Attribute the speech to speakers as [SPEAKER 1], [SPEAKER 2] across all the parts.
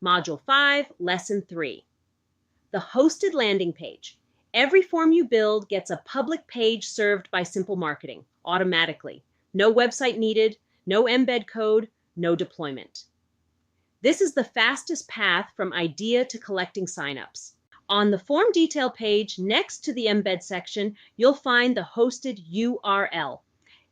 [SPEAKER 1] Module 5, Lesson 3. The hosted landing page. Every form you build gets a public page served by Simple Marketing automatically. No website needed, no embed code, no deployment. This is the fastest path from idea to collecting signups. On the form detail page next to the embed section, you'll find the hosted URL.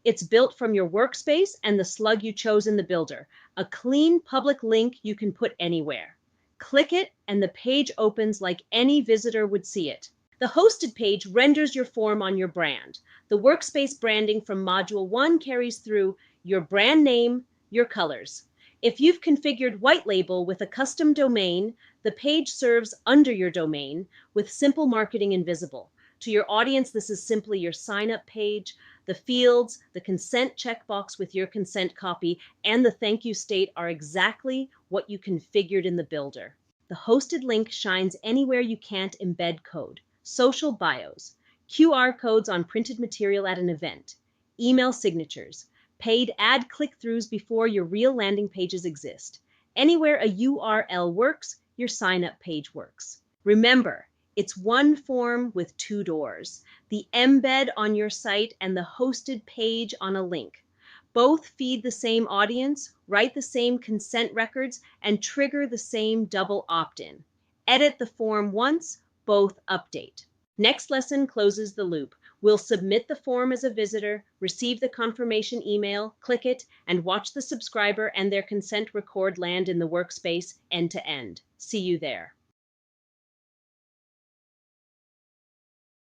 [SPEAKER 1] It's built from your workspace and the slug you chose in the builder, a clean public link you can put anywhere. Click it and the page opens like any visitor would see it. The hosted page renders your form on your brand. The workspace branding from Module 1 carries through your brand name, your colors. If you've configured white label with a custom domain, the page serves under your domain with Simple Marketing invisible. To your audience, this is simply your sign-up page. The fields, the consent checkbox with your consent copy, and the thank you state are exactly what you configured in the builder. The hosted link shines anywhere you can't embed code. Social bios, QR codes on printed material at an event, email signatures, paid ad click-throughs before your real landing pages exist. Anywhere a URL works, your sign-up page works. Remember, it's one form with two doors, the embed on your site and the hosted page on a link. Both feed the same audience, write the same consent records, and trigger the same double opt-in. Edit the form once, both update. Next lesson closes the loop. We'll submit the form as a visitor, receive the confirmation email, click it, and watch the subscriber and their consent record land in the workspace end to end. See you there.